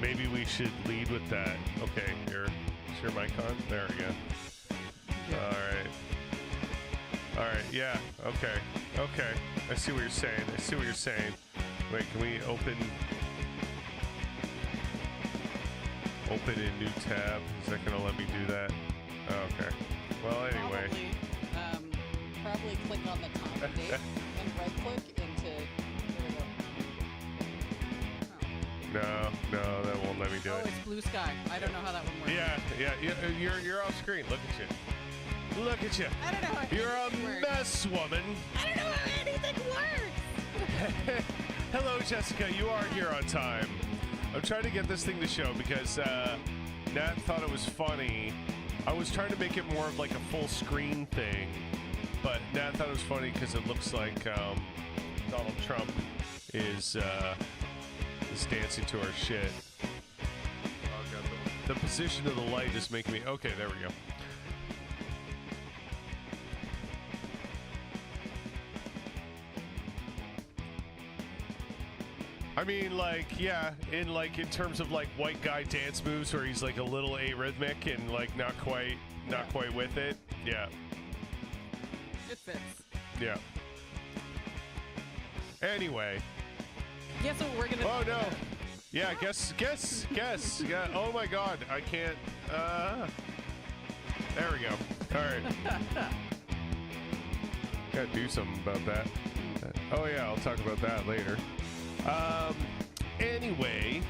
Maybe we should lead with that. Okay, here. Is your mic on? There we go. Yeah. All right, yeah, okay. I see what you're saying. Wait, can we open a new tab? Is that going to let me do that? Oh, okay. Well, anyway. Probably click on the time date and right-click into... No, that won't let me do it. Oh, it's blue sky. I don't know how that one works. Yeah, you're off screen. Look at you. I don't know how You're a anything works. mess, woman. I don't know how anything works. Hello, Jessica. You are here on time. I'm trying to get this thing to show because Nat thought it was funny. I was trying to make it more of like a full screen thing, but Nat thought it was funny because it looks like Donald Trump is dancing to our shit. Oh, God, the position of the light is making me... Okay, there we go. I mean, like, yeah, in terms of like white guy dance moves where he's like a little arrhythmic and like not quite with it. Yeah. It fits. Yeah. Anyway. Guess what we're gonna Oh no. Yeah, guess. Yeah. Oh my God, I can't. There we go. All right. Gotta do something about that. Oh yeah, I'll talk about that later. Anyway,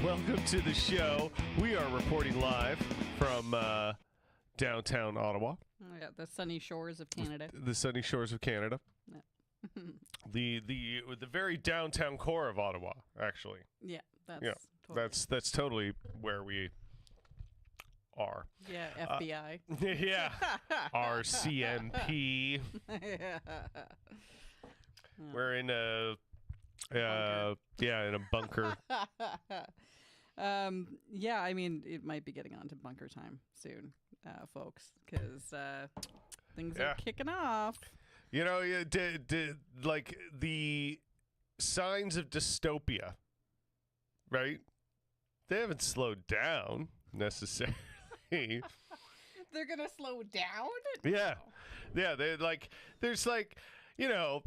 welcome to the show. We are reporting live from downtown Ottawa. Oh, yeah, the sunny shores of Canada. The sunny shores of Canada. Yeah. the very downtown core of Ottawa, actually. Yeah, that's Yeah, totally. that's totally where we are. Yeah, FBI. Yeah, RCMP. We're in a in a bunker. Yeah, I mean, it might be getting on to bunker time soon, folks, because things are kicking off. You know, like the signs of dystopia, right? They haven't slowed down necessarily. They're gonna slow down? Yeah. They like. There's like, you know,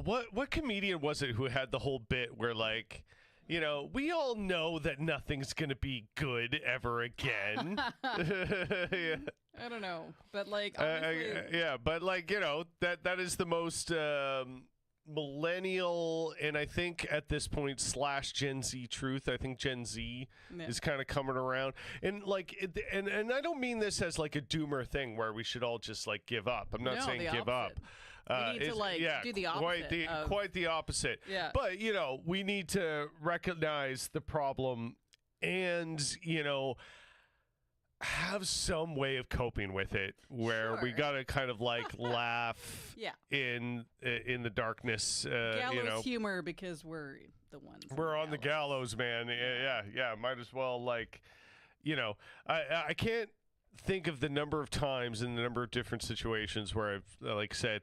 what comedian was it who had the whole bit where like, you know, we all know that nothing's gonna be good ever again. Yeah. I don't know, but like, honestly, yeah, but like, you know, that is the most millennial and I think at this point / Gen Z truth. I think Gen Z is kind of coming around, and like, and I don't mean this as like a doomer thing where we should all just like give up. I'm not saying give up. We need to like do the opposite. Quite the opposite. Yeah. But you know, we need to recognize the problem, and you know, have some way of coping with it where we gotta kind of like laugh in the darkness, gallows you know, humor, because we're the ones on the gallows, man. Yeah, might as well, like, you know, I can't think of the number of times in the number of different situations where I've like said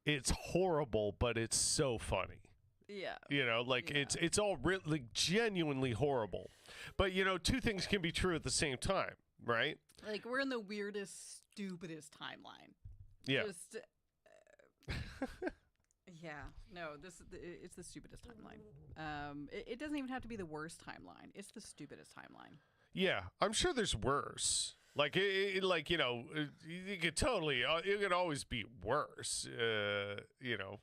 it's horrible but it's so funny. Yeah. You know, like it's all really genuinely horrible, but you know, two things can be true at the same time. Right? Like, we're in the weirdest, stupidest timeline. Yeah. Just, yeah. No, it's the stupidest timeline. It doesn't even have to be the worst timeline. It's the stupidest timeline. Yeah. I'm sure there's worse. Like, like, you know, you could totally, it could always be worse, you know.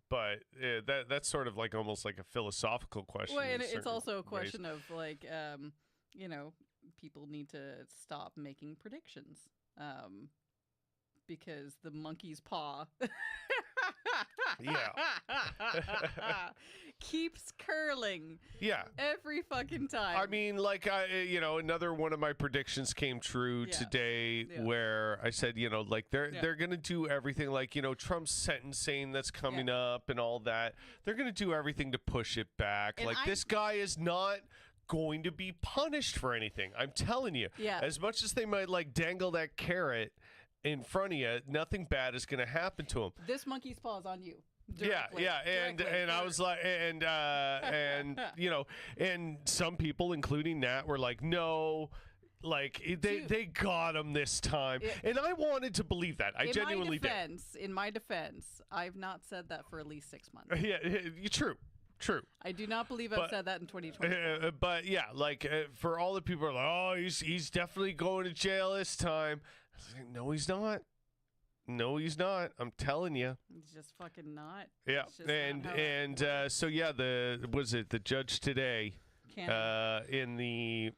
But that's sort of like almost like a philosophical question. Well, and it's also a question of like, you know, people need to stop making predictions, because the monkey's paw keeps curling every fucking time. I mean, like, you know, another one of my predictions came true today where I said, you know, like they're going to do everything, like, you know, Trump's sentencing that's coming up and all that. They're going to do everything to push it back. And like, this guy is not going to be punished for anything. I'm telling you. Yeah. As much as they might like dangle that carrot in front of you, nothing bad is going to happen to him. This monkey's paw is on you. Directly. Yeah, and I was like, and you know, and some people, including Nat, were like, no. Like they got him this time, and I wanted to believe that. I genuinely did. In my defense, I've not said that for at least 6 months. Yeah, true. I do not believe I've said that in 2020. But yeah, like for all the people who are like, oh, he's definitely going to jail this time. I was like, no, he's not. No, he's not. I'm telling you. He's just fucking not. Yeah, so yeah, the judge today in the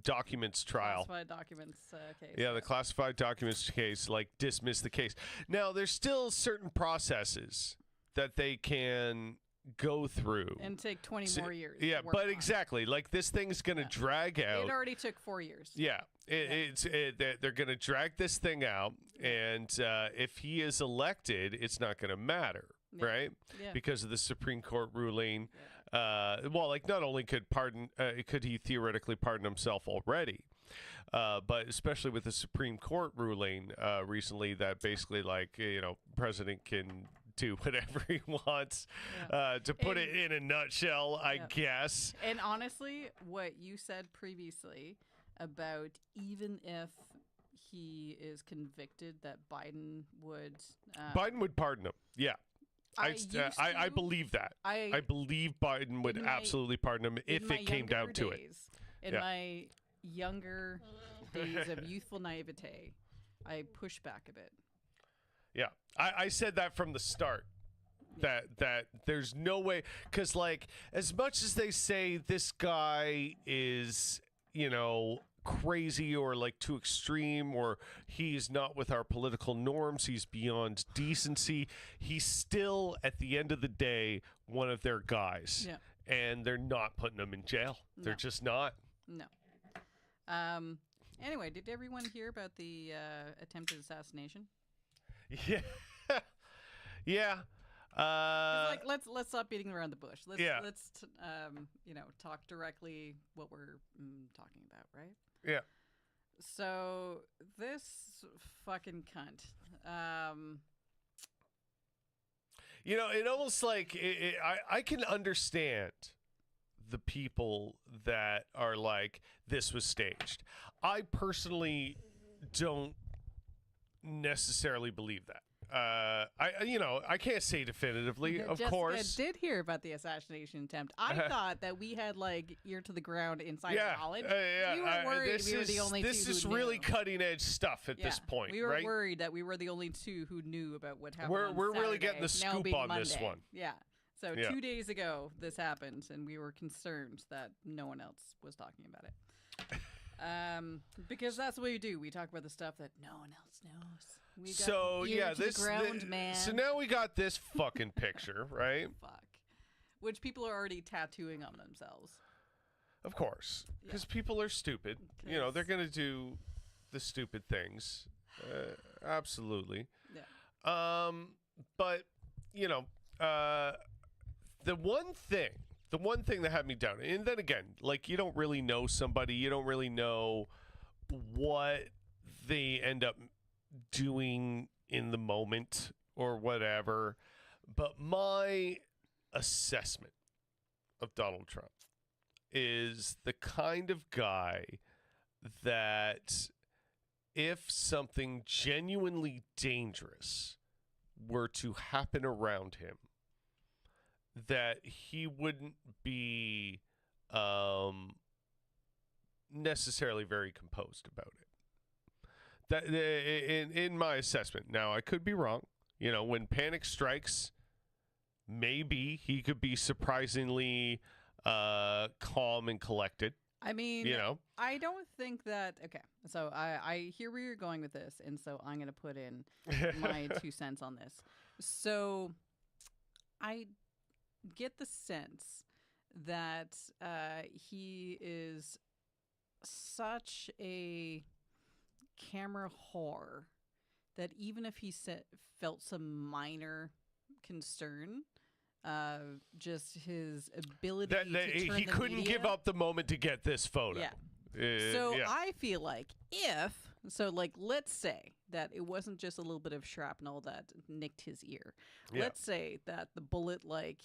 documents trial. Classified documents case. Yeah, the classified documents case, like, dismissed the case. Now, there's still certain processes that they can go through. And take 20 more years. Yeah, but exactly. Like, this thing's going to drag out. It already took 4 years. Yeah. They're going to drag this thing out. And if he is elected, it's not going to matter, right? Yeah. Because of the Supreme Court ruling. Well, like, not only could he theoretically pardon himself already, but especially with the Supreme Court ruling recently that basically, like, you know, president can do whatever he wants, to put it in a nutshell, I guess. And honestly, what you said previously about even if he is convicted, that Biden would pardon him. Yeah. I believe that. I believe Biden would absolutely pardon him if it came down to it. In my younger days of youthful naivete, I push back a bit. Yeah, I said that from the start. That there's no way, because, like, as much as they say this guy is, you know, crazy or like too extreme, or he's not with our political norms, he's beyond decency, he's still at the end of the day one of their guys. And they're not putting him in jail. They're just not. No. Anyway, did everyone hear about the attempted assassination? Yeah. Like, let's stop beating around the bush. Let's you know, talk directly what we're talking about, right? Yeah. So this fucking cunt. You know, it almost like I can understand the people that are like, this was staged. I personally don't necessarily believe that. I can't say definitively, of course. I did hear about the assassination attempt. I thought that we had, like, ear to the ground inside knowledge. We were worried we were the only two who This is really cutting edge stuff at this point, we were right? worried that we were the only two who knew about what happened. We're really getting the scoop on Monday. this one. Yeah. So 2 days ago, this happened, and we were concerned that no one else was talking about it. Because that's what we do. We talk about the stuff that no one else knows. We got the ground, man. So now we got this fucking picture, right? Fuck. Which people are already tattooing on themselves. Of course. Because people are stupid. You know, they're going to do the stupid things. Absolutely. Yeah. But, you know, the one thing that had me down, and then again, like, you don't really know somebody, you don't really know what they end up doing in the moment or whatever, but my assessment of Donald Trump is the kind of guy that if something genuinely dangerous were to happen around him, that he wouldn't be necessarily very composed about it. That in my assessment. Now, I could be wrong. You know, when panic strikes, maybe he could be surprisingly calm and collected. I mean, you know, I don't think that. Okay, so I hear where you're going with this, and so I'm going to put in my 2 cents on this. So I get the sense that he is such a camera whore that even if he felt some minor concern, just his ability to turn he couldn't media, give up the moment to get this photo. Yeah. I feel like let's say that it wasn't just a little bit of shrapnel that nicked his ear. Yeah. Let's say that the bullet, like,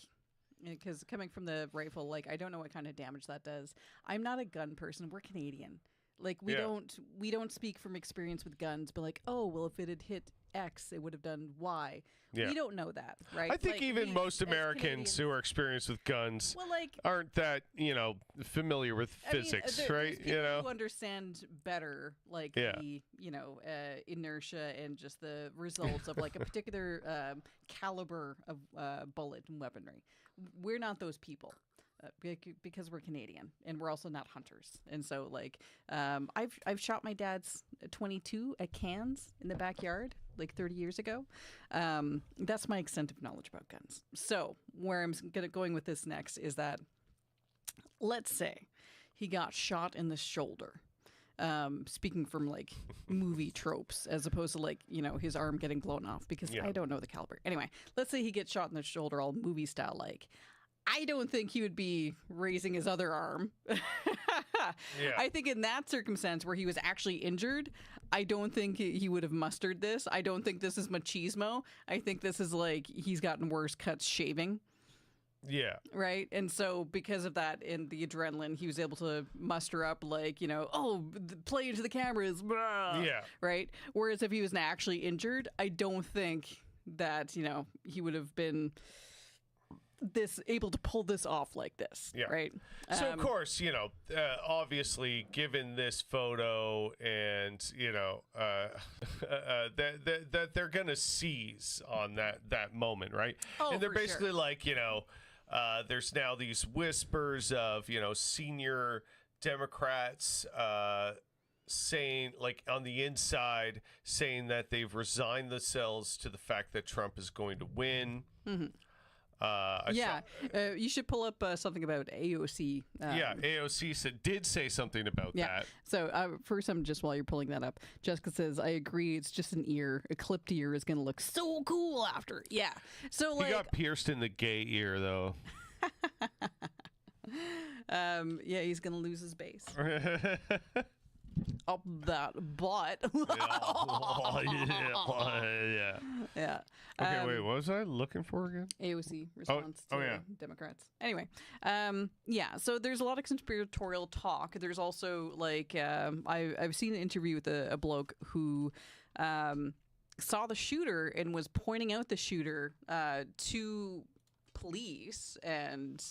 because coming from the rifle, like, I don't know what kind of damage that does. I'm not a gun person. We're Canadian. Like, we don't speak from experience with guns, but like, oh, well, if it had hit X, it would have done Y. Yeah. We don't know that, right? I think like, even most as Americans Canadians- who are experienced with guns well, like, aren't that, familiar with physics, there's right? people who understand better, like Yeah. the inertia and just the results of like a particular caliber of bullet and weaponry. We're not those people. Because we're Canadian and we're also not hunters, and so like I've shot my dad's 22 at cans in the backyard like 30 years ago. That's my extent of knowledge about guns. So where I'm going with this next is that, let's say he got shot in the shoulder. Speaking from like movie tropes as opposed to like, his arm getting blown off, because I don't know the caliber. Anyway, let's say he gets shot in the shoulder all movie style. Like, I don't think he would be raising his other arm. I think in that circumstance where he was actually injured, I don't think he would have mustered this. I don't think this is machismo. I think this is like he's gotten worse cuts shaving. Yeah. Right. And so because of that and the adrenaline, he was able to muster up like, play into the cameras. Blah, Yeah. Right. Whereas if he was actually injured, I don't think that, he would have been able to pull this off like this. Yeah. Right. So of course, obviously, given this photo, and that they're gonna seize on that moment, right? Oh, and they're for basically sure. like, there's now these whispers of senior Democrats saying, like, on the inside, saying that they've resigned themselves to the fact that Trump is going to win. Mm-hmm. I saw- you should pull up something about AOC. AOC did say something about that. So first, just while you're pulling that up, Jessica says, I agree, it's just an ear. A clipped ear is going to look so cool after. Yeah. So He like, got pierced in the gay ear, though. he's going to lose his base. Up that butt. Yeah. Okay, wait, what was I looking for again? AOC response Oh, to yeah. Democrats. Anyway, so there's a lot of conspiratorial talk. There's also like I've seen an interview with a bloke who saw the shooter and was pointing out the shooter to police and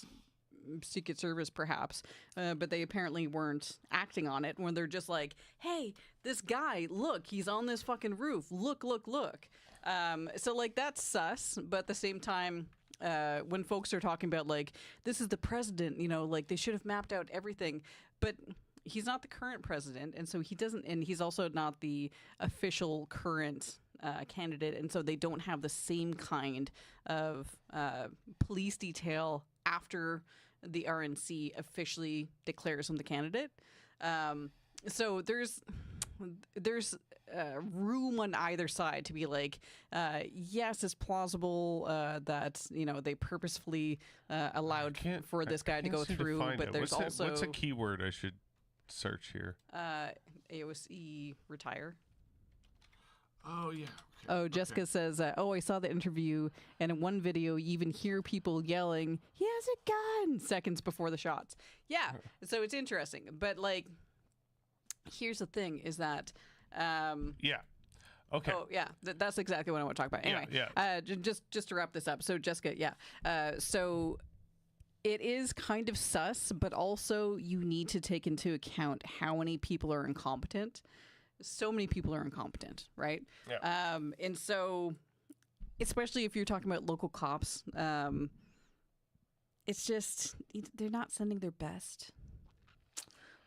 Secret Service perhaps, but they apparently weren't acting on it when they're just like, hey, this guy, look, he's on this fucking roof. Look. So like that's sus, but at the same time, when folks are talking about like, this is the president, like they should have mapped out everything, but he's not the current president. And so he doesn't, and he's also not the official current candidate. And so they don't have the same kind of police detail after the RNC officially declares him the candidate. So there's room on either side to be like, yes, it's plausible that they purposefully allowed for this guy to go through, but there's also what's a keyword I should search here? AOC retire. Oh yeah. Oh, Jessica says, I saw the interview, and in one video, you even hear people yelling, he has a gun, seconds before the shots. Yeah, so it's interesting. But, like, here's the thing, is that... yeah. Okay. Oh, yeah, that's exactly what I want to talk about. Anyway, just to wrap this up. So, Jessica, so it is kind of sus, but also you need to take into account how many people are incompetent. So many people are incompetent, right? Yeah. And so, especially if you're talking about local cops, it's just, they're not sending their best.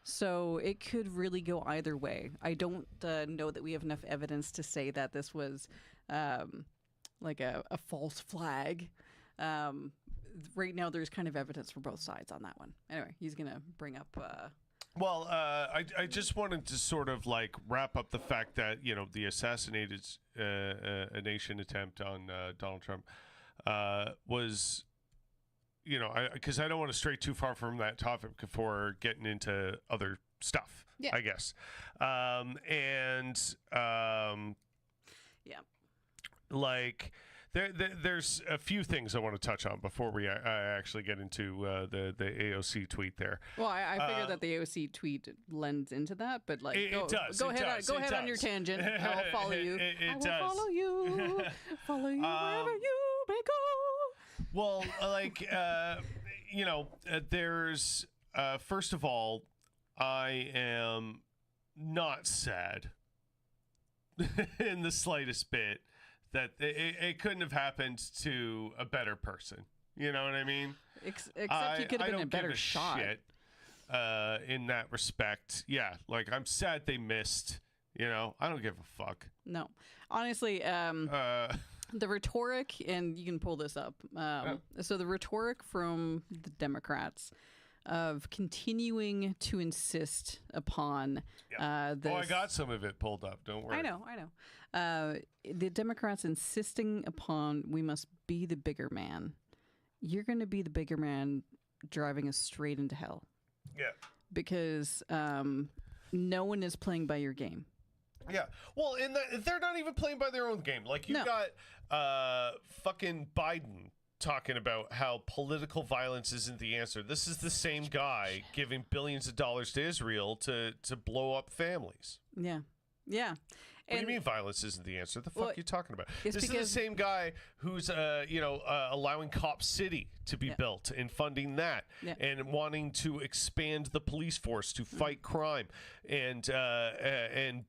So it could really go either way. I don't know that we have enough evidence to say that this was like a false flag. Right now, there's kind of evidence for both sides on that one. Anyway, he's going to bring up... Well, I just wanted to sort of like wrap up the fact that the assassinated nation attempt on Donald Trump was, because I don't want to stray too far from that topic before getting into other stuff. Yeah. I guess, Yeah. Like, there's a few things I want to touch on before we actually get into the AOC tweet there. Well, I figured that the AOC tweet lends into that, but like, it does. Go It ahead. does. Go It ahead on does. your tangent. I'll follow you. It I will does. follow you. Follow you wherever you may go. Well, like, there's first of all, I am not sad in the slightest bit that it couldn't have happened to a better person. You know what I mean? Except you could have been a better shot. Shit, in that respect. Yeah, like I'm sad they missed. You know, I don't give a fuck. No, honestly, the rhetoric, and you can pull this up. So the rhetoric from the Democrats of continuing to insist upon this. Oh, I got some of it pulled up. Don't worry. I know. The Democrats insisting upon we must be the bigger man. You're going to be the bigger man driving us straight into hell. Yeah. Because no one is playing by your game. Yeah. Well, they're not even playing by their own game. Like, you've got fucking Biden talking about how political violence isn't the answer. This is the same guy giving billions of dollars to Israel to blow up families. Yeah. Yeah. What do you mean violence isn't the answer? The fuck are you talking about? This is the because- same guy who's, allowing Cop City to be built and funding that and wanting to expand the police force to fight crime and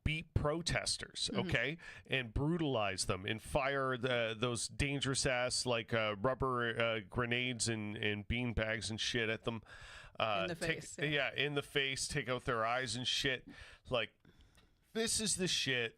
beat protesters, okay? And brutalize them and fire those dangerous ass, like, rubber grenades and bean bags and shit at them. In the face. In the face, take out their eyes and shit. Like, this is the shit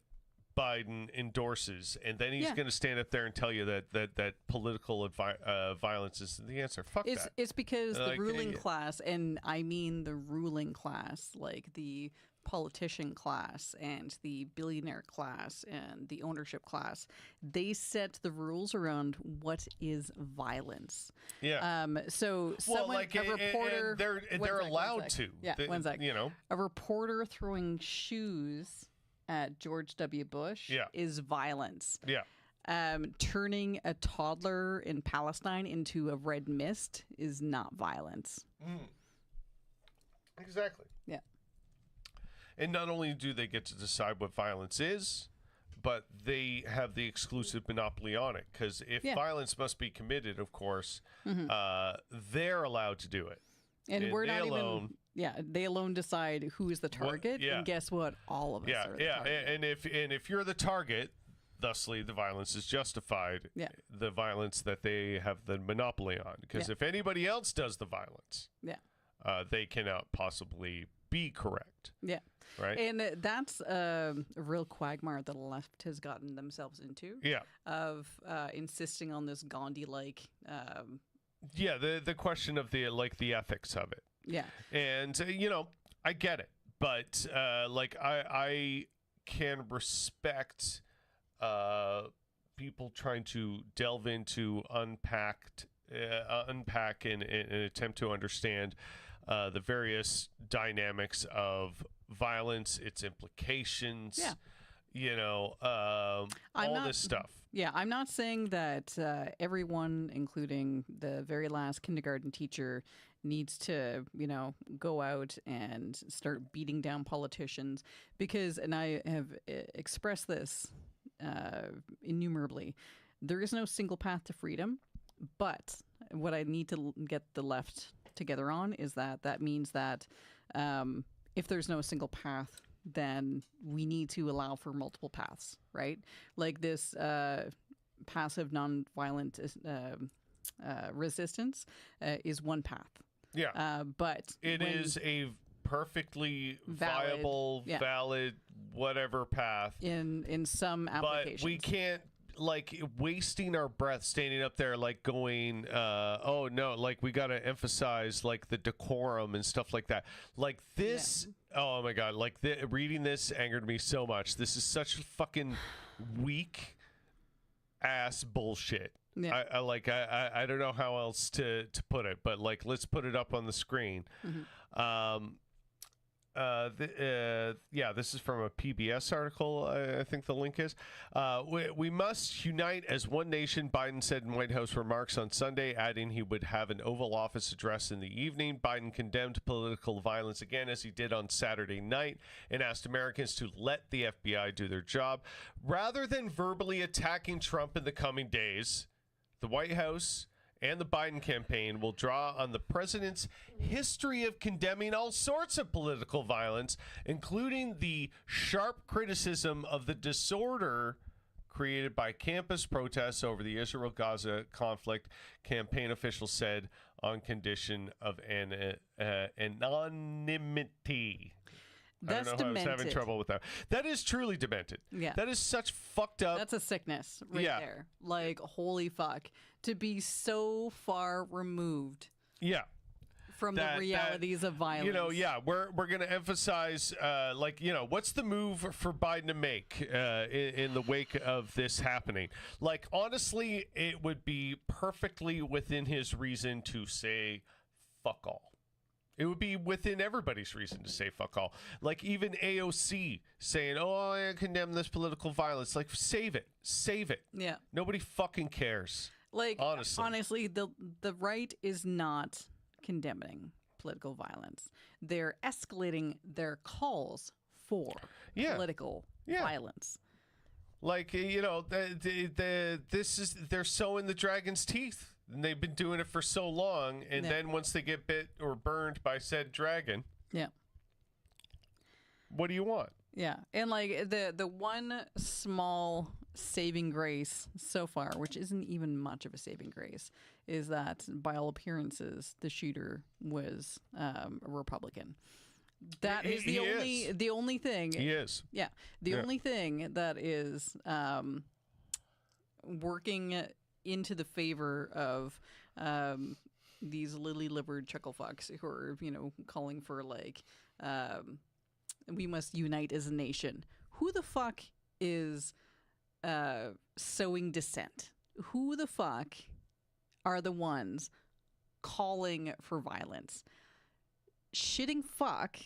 Biden endorses, and then he's going to stand up there and tell you that political violence is the answer. Fuck that. It's because the ruling class, and I mean the ruling class, like the politician class and the billionaire class and the ownership class, they set the rules around what is violence. Yeah. So someone, a reporter, they're allowed to. Yeah. One sec. You know, a reporter throwing shoes at George W. Bush is violence. Yeah. Turning a toddler in Palestine into a red mist is not violence. Exactly. Yeah. And not only do they get to decide what violence is, but they have the exclusive monopoly on it. Because if violence must be committed, of course, they're allowed to do it. And we're not alone, even. Yeah, they alone decide who is the target, and guess what? All of us are the target. And if you're the target, thusly the violence is justified. Yeah. The violence that they have the monopoly on, because if anybody else does the violence, they cannot possibly be correct. Yeah. Right. And that's a real quagmire that the left has gotten themselves into. Yeah. Of insisting on this Gandhi-like. The question of the ethics of it. Yeah. And, I get it. But, I can respect people trying to delve into unpack and attempt to understand the various dynamics of violence, its implications, all this stuff. Yeah, I'm not saying that everyone, including the very last kindergarten teacher, needs to, go out and start beating down politicians because, and I have expressed this innumerably, there is no single path to freedom. But what I need to get the left together on is that means that if there's no single path, then we need to allow for multiple paths, right? Like this passive nonviolent resistance is one path. Yeah. But it is a perfectly viable, valid, whatever path. In some applications. But we can't, wasting our breath standing up there going, oh no, we got to emphasize the decorum and stuff like that. This, oh my God, reading this angered me so much. This is such fucking weak ass bullshit. Yeah. I don't know how else to put it, but let's put it up on the screen. this is from a PBS article. I think the link is. We must unite as one nation, Biden said in White House remarks on Sunday, adding he would have an Oval Office address in the evening. Biden condemned political violence again, as he did on Saturday night, and asked Americans to let the FBI do their job. Rather than verbally attacking Trump in the coming days, the White House and the Biden campaign will draw on the president's history of condemning all sorts of political violence, including the sharp criticism of the disorder created by campus protests over the Israel-Gaza conflict, campaign officials said, on condition of anonymity. That's I don't know demented. how I was having trouble with that. That is truly demented. Yeah. That is such fucked up. That's a sickness right there. Like, holy fuck. To be so far removed Yeah. from the realities of violence. We're going to emphasize, what's the move for Biden to make in the wake of this happening? Like, honestly, it would be perfectly within his reason to say fuck all. It would be within everybody's reason to say fuck all. Like, even AOC saying, I condemn this political violence. Like, save it. Save it. Yeah. Nobody fucking cares. Like, honestly, the right is not condemning political violence. They're escalating their calls for political violence. Like, they're sowing the dragon's teeth. And they've been doing it for so long, and then once they get bit or burned by said dragon, what do you want? Yeah, and like the one small saving grace so far, which isn't even much of a saving grace, is that by all appearances, the shooter was a Republican. That is the only thing. He is. Yeah, the only thing that is working into the favor of these lily-livered chucklefucks who are, calling for like, we must unite as a nation. Who the fuck is sowing dissent? Who the fuck are the ones calling for violence? Shitting fuck,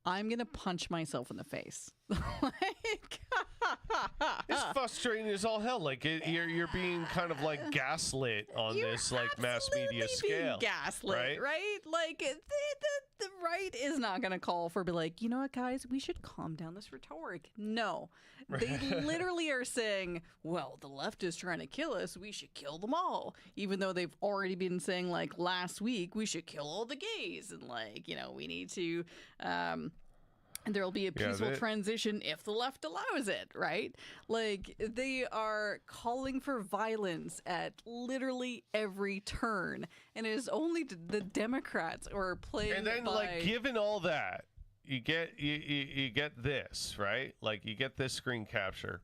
I'm gonna punch myself in the face. It's frustrating as all hell. Like, you're being kind of like gaslit on this like mass media scale. Gaslit, right? Like the right is not going to call for, be like, you know what, guys, we should calm down this rhetoric. No, they literally are saying, well, the left is trying to kill us. We should kill them all, even though they've already been saying like last week we should kill all the gays and like we need to. And there will be a peaceful transition if the left allows it, right? Like, they are calling for violence at literally every turn. And it is only the Democrats who are playing And then, given all that, you get this, right? Like, you get this screen capture.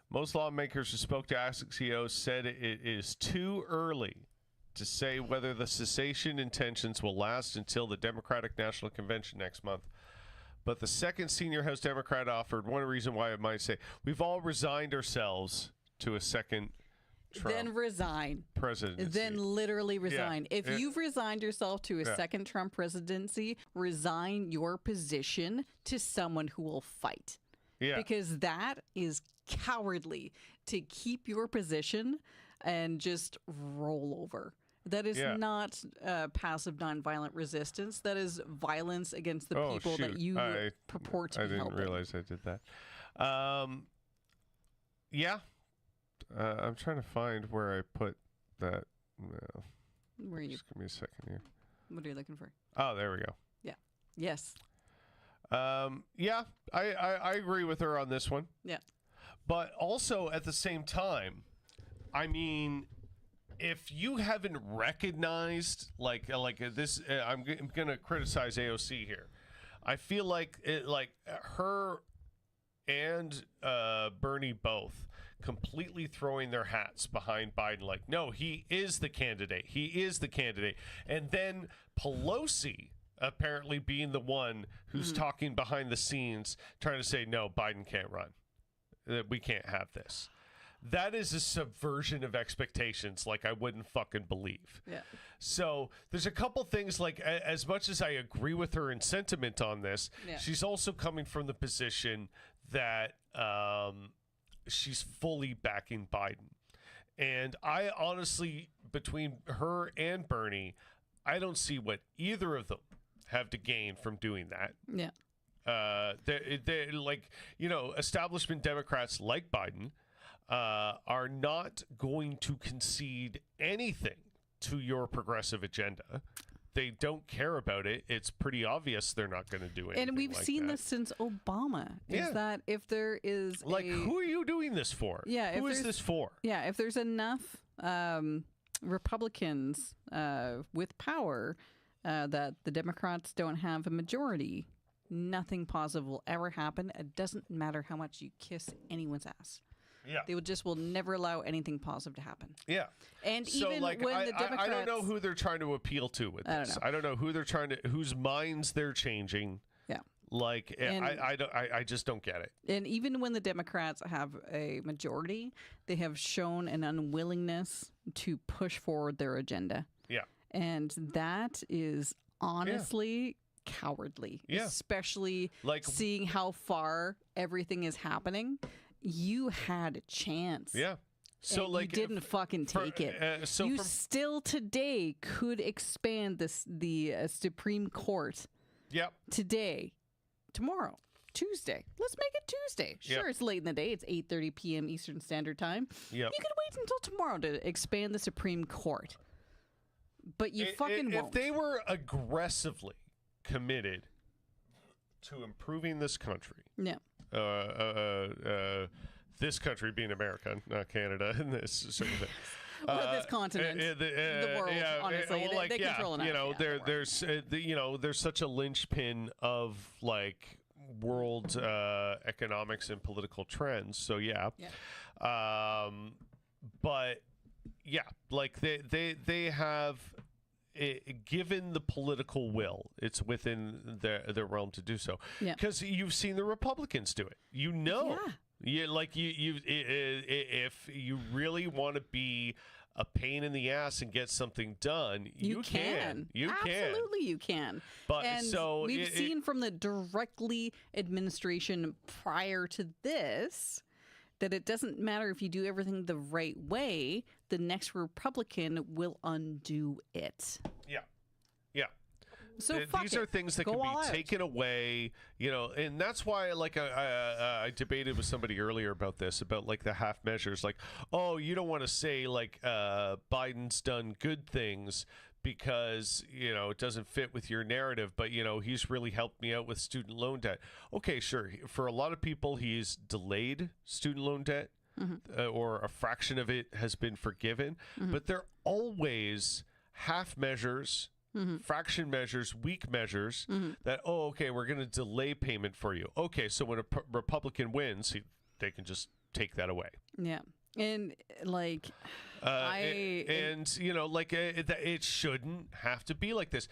Most lawmakers who spoke to Axios said it is too early to say whether the cessation intentions will last until the Democratic National Convention next month. But the second senior House Democrat offered one reason why it might say, we've all resigned ourselves to a second Trump then resign. presidency. Then literally resign. Yeah. If you've resigned yourself to a second Trump presidency, resign your position to someone who will fight. Yeah. Because that is cowardly to keep your position and just roll over. That is not passive nonviolent resistance. That is violence against the people that you purport to be helping. I didn't realize I did that. I'm trying to find where I put that. Well, where are you? Just give me a second here. What are you looking for? Oh, there we go. Yeah. Yes. I agree with her on this one. Yeah. But also at the same time, I mean, if you haven't recognized like this, I'm going to criticize AOC here. I feel like her and Bernie both completely throwing their hats behind Biden. Like, no, he is the candidate. He is the candidate. And then Pelosi apparently being the one who's talking behind the scenes, trying to say, no, Biden can't run. We can't have this. that is a subversion of expectations like I wouldn't fucking believe. Yeah. So there's a couple things like as much as I agree with her in sentiment on this, Yeah. she's also coming from the position that she's fully backing Biden. And I honestly, between her and Bernie, I don't see what either of them have to gain from doing that. Yeah. They're like, establishment Democrats like Biden are not going to concede anything to your progressive agenda. They don't care about it. It's pretty obvious they're not going to do anything. And we've like seen that. this since Obama. Yeah. Is that if there is who are you doing this for? Yeah, if who is there's- this for? Yeah, if there's enough Republicans with power that the Democrats don't have a majority, nothing positive will ever happen. It doesn't matter how much you kiss anyone's ass. Yeah. They will never allow anything positive to happen. Yeah. And So, even like, when the Democrats, I don't know who they're trying to appeal to with I don't this. know. I don't know who they're whose minds they're changing. Yeah. Like, And- I just don't get it. And even when the Democrats have a majority, they have shown an unwillingness to push forward their agenda. Yeah. And that is honestly cowardly, Yeah. especially Like- seeing how far everything is happening. You had a chance. Yeah. So, and like, you didn't fucking take it. so you from, still today could expand the Supreme Court yeah. today, tomorrow, Tuesday. Let's make it Tuesday. Sure, Yep. it's late in the day. It's 8:30 p.m. Eastern Standard Time. Yep. You could wait until tomorrow to expand the Supreme Court. But you fucking If won't. they were aggressively committed to improving this country, Yeah. this country being America, not Canada, and this sort of thing. Well, this continent, the world, honestly, they control enough. Yeah, there's such a linchpin of like world economics and political trends. So yeah. But yeah, like they have. Given the political will, it's within their realm to do so. Yeah. Because you've seen the Republicans do it. If you really want to be a pain in the ass and get something done, you can. You can. Absolutely, you can. But and so we've seen from the directly administration prior to this that it doesn't matter if you do everything the right way, the next Republican will undo it. Yeah. Yeah. So fuck these it. are things that Go can all be out. taken away, and that's why, like, I debated with somebody earlier about this, about like the half measures, like, oh, you don't want to say like Biden's done good things because it doesn't fit with your narrative, but he's really helped me out with student loan debt. Okay, sure. For a lot of people, he's delayed student loan debt, or a fraction of it has been forgiven, but they're always half measures. Fraction measures, weak measures that, okay, we're going to delay payment for you. Okay, so when a Republican wins, they can just take that away. Yeah. And like it shouldn't have to be like this.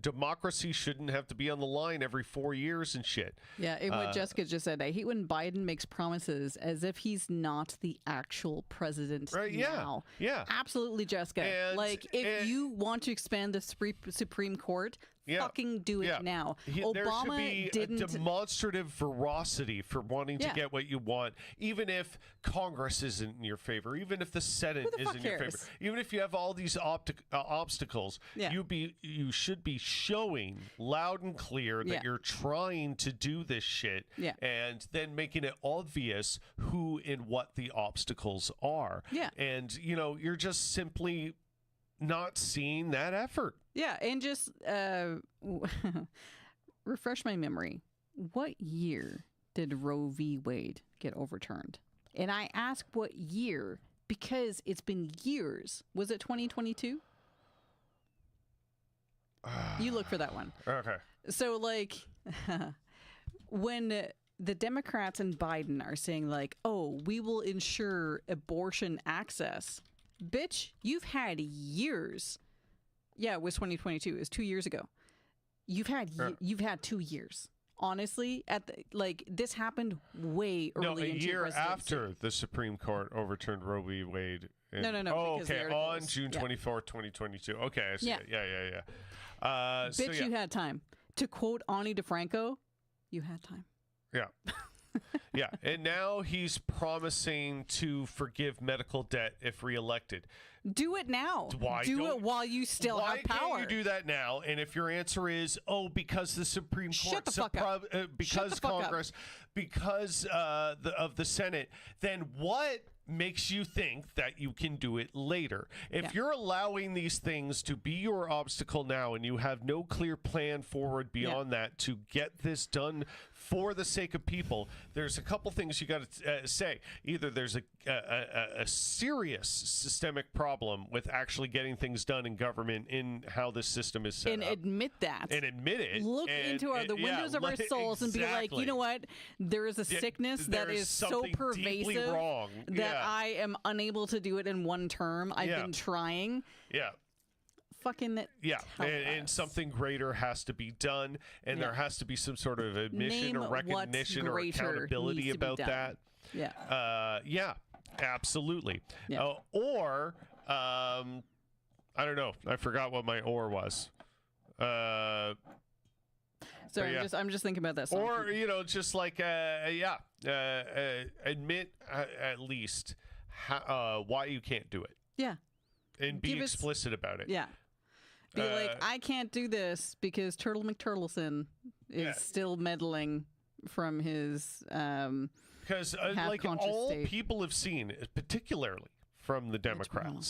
Democracy shouldn't have to be on the line every 4 years and shit. Yeah, and what Jessica just said, I hate when Biden makes promises as if he's not the actual president now. Yeah. Absolutely, Jessica. And- if you want to expand the Supreme Court, fucking do it now. There should be didn't. a demonstrative veracity for wanting to get what you want, even if Congress isn't in your favor, even if the Senate Who the isn't fuck in your favor, cares? even if you have all these obstacles. Yeah. You should be showing loud and clear that Yeah. you're trying to do this shit, Yeah. and then making it obvious who and what the obstacles are. Yeah. And you're just simply not seeing that effort. Yeah, and just refresh my memory. What year did Roe v. Wade get overturned? And I ask what year because it's been years. Was it 2022? You look for that one. Okay. So, like, when the Democrats and Biden are saying, like, oh, we will ensure abortion access, bitch, you've had years. Yeah, it was 2022. It was 2 years ago. You've had 2 years. honestly, this happened way early No, a into year presidency. after the Supreme Court overturned Roe v. Wade. No, Oh, because the okay. article On was- June 24th, 2022. Okay, I see Yeah. it. Yeah. So, Bitch, yeah. you had time. To quote Ani DeFranco, you had time. Yeah. Yeah. And now he's promising to forgive medical debt if reelected. Do it now. Why Do don't- it while you still Why have power. can't you do that now? And if your answer is, because the Supreme Court, Shut the fuck up. because Shut the fuck up. Congress, because of the Senate, then what makes you think that you can do it later? If Yeah. you're allowing these things to be your obstacle now and you have no clear plan forward beyond that to get this done for the sake of people, there's a couple things you got to say. Either there's a serious systemic problem with actually getting things done in government in how this system is set and up. admit that. And admit it. Look and- into the and- yeah, windows of our souls and be like, exactly. you know what? There is a sickness that there is is so something deeply pervasive wrong. that Yeah. I am unable to do it in one term. I've Yeah. been trying. Yeah. Fucking Yeah, tell and us. something greater has to be done, and there has to be some sort of admission Name or what's recognition or greater accountability needs to be about done. that. Yeah. Yeah, absolutely. Yeah. I don't know. I forgot what my or was. So yeah. I'm just thinking about that song. Or just like admit at least why you can't do it, yeah. and be Give us- explicit about it. Yeah. Be like, Uh, I can't do this because Turtle McTurtleson is Yeah. still meddling from his Because half-conscious all state. people have seen, particularly from the Democrats,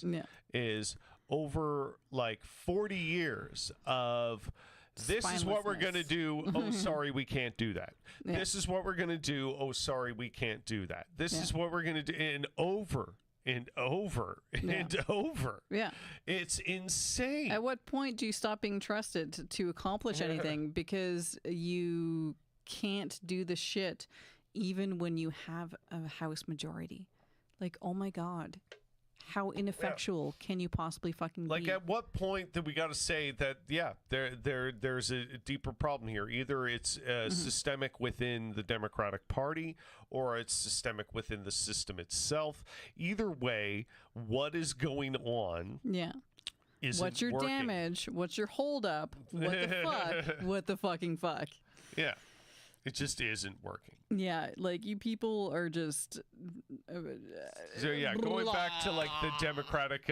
yeah. is over 40 years of this is what we're going to do. Oh, sorry, we can't do that. Yeah. This is what we're going to do. Oh, sorry, we can't do that. This Yeah. is what we're going to do. And over and over and over. Yeah. It's insane. At what point do you stop being trusted to accomplish anything because you can't do the shit even when you have a House majority? Like, oh my God. How ineffectual can you possibly fucking be? At what point do we got to say that? Yeah, there's a deeper problem here. Either it's systemic within the Democratic Party, or it's systemic within the system itself. Either way, what is going on? Yeah. Isn't What's your working. damage? What's your holdup? What the fuck? What the fucking fuck? Yeah, it just isn't working. Yeah, you people are just. So yeah, going back to the Democratic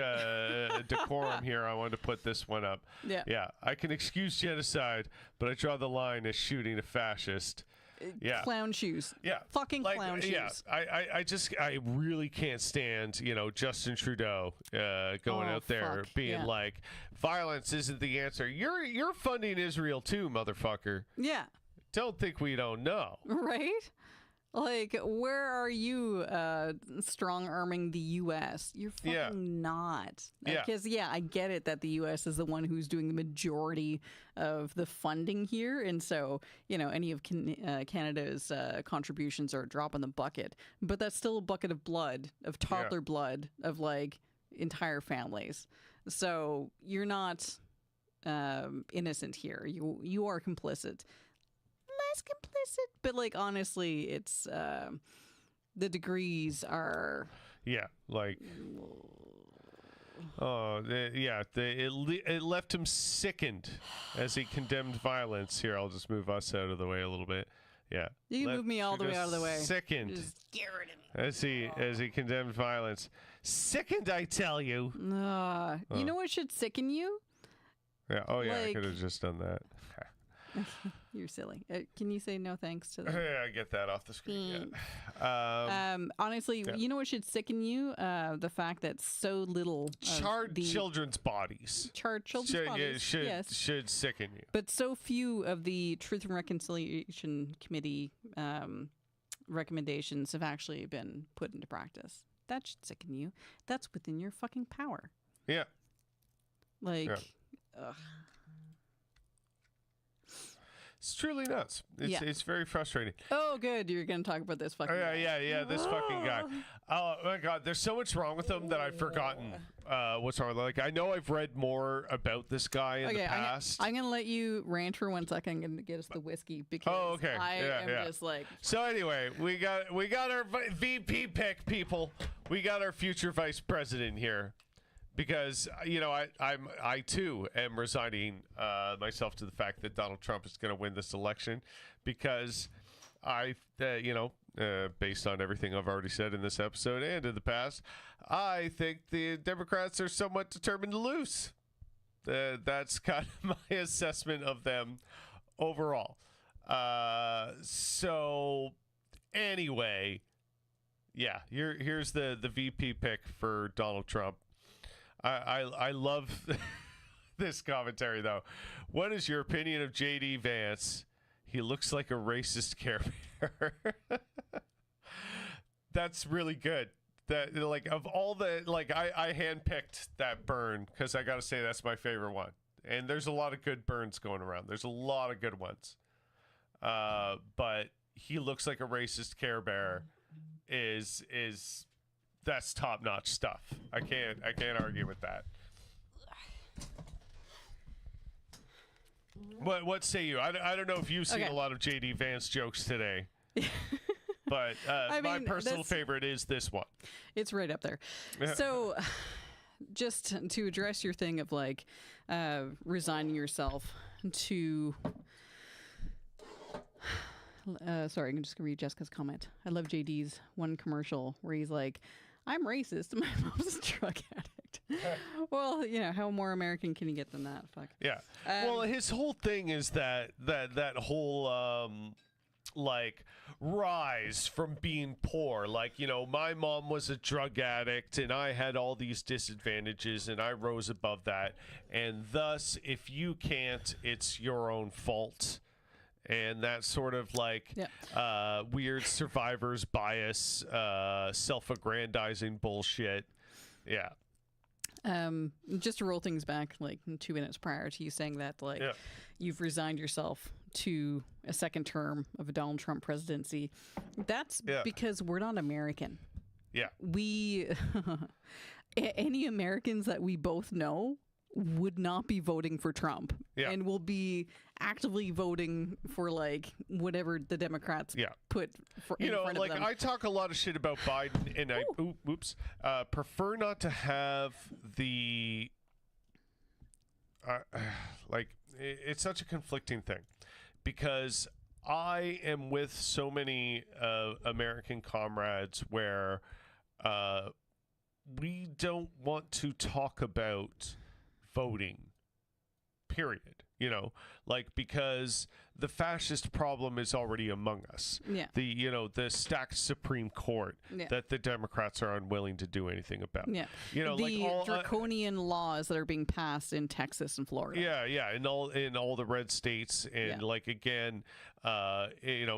decorum here, I wanted to put this one up. Yeah. Yeah, I can excuse genocide, but I draw the line as shooting a fascist. Yeah. Clown shoes. Yeah. Fucking clown shoes. Yeah. I really can't stand, Justin Trudeau going out there fuck, being yeah. like, violence isn't the answer. You're funding Israel too, motherfucker. Yeah. Don't think we don't know. Right? Where are you strong arming the U.S.? You're fucking Yeah. not. Yeah. Because, I get it that the U.S. is the one who's doing the majority of the funding here. And so, any of Canada's contributions are a drop in the bucket. But that's still a bucket of blood, of toddler blood, of entire families. So you're not innocent here. You are complicit. Less complicit, but honestly, it's the degrees are. Yeah, it left him sickened as he condemned violence. Here, I'll just move us out of the way a little bit. Yeah, You can move me all the way out of the way. Sickened Just get rid of me. as he condemned violence. Sickened, I tell you. You know what should sicken you? Yeah. Oh yeah, I Like- could have just done that. You're silly. Can you say no thanks to that? Yeah, I get that off the screen. Yeah. Honestly, you know what should sicken you? The fact that so little of Charred the children's bodies charred children's bodies, should sicken you. but so few of the Truth and Reconciliation Committee recommendations have actually been put into practice. That should sicken you. That's within your fucking power. Yeah. Ugh. It's truly nuts. It's very frustrating. Oh, good. You're going to talk about this fucking guy. Yeah. This fucking guy. Oh my God, there's so much wrong with him that I've forgotten what's wrong. Like, I know I've read more about this guy in the past. I'm going to let you rant for 1 second and get us the whiskey because I am just like. So anyway, we got our VP pick, people. We got our future vice president here. Because I too am resigning myself to the fact that Donald Trump is going to win this election, because based on everything I've already said in this episode and in the past, I think the Democrats are somewhat determined to lose. That's kind of my assessment of them overall. So anyway, yeah, here's the VP pick for Donald Trump. I love this commentary, though. What is your opinion of J.D. Vance? He looks like a racist Care Bear. That's really good. That, like, of all the, like, I handpicked that burn because I got to say that's my favorite one. And there's a lot of good burns going around. There's a lot of good ones. But he looks like a racist Care Bear is that's top-notch stuff. I can't argue with that. What say you? I don't know if you've seen a lot of J.D. Vance jokes today. But my personal favorite is this one. It's right up there. So just to address your thing of like resigning yourself to sorry, I'm just gonna read Jessica's comment. I love JD's one commercial where he's like, I'm racist and my mom's a drug addict. Well, how more American can you get than that? Fuck. Yeah. Well, his whole thing is that whole like rise from being poor. Like, my mom was a drug addict and I had all these disadvantages and I rose above that. And thus, if you can't, it's your own fault. And that sort of like weird survivor's bias, self-aggrandizing bullshit. Yeah. Just to roll things back like 2 minutes prior to you saying that, like, you've resigned yourself to a second term of a Donald Trump presidency. That's because we're not American. Yeah. We, any Americans that we both know would not be voting for Trump and will be actively voting for like whatever the Democrats put for in front of them. I talk a lot of shit about Biden and I prefer not to have the it's such a conflicting thing because I am with so many American comrades where we don't want to talk about voting, period. Because the fascist problem is already among us. Yeah. The stacked Supreme Court that the Democrats are unwilling to do anything about. Yeah. The draconian laws that are being passed in Texas and Florida. Yeah. In all the red states, and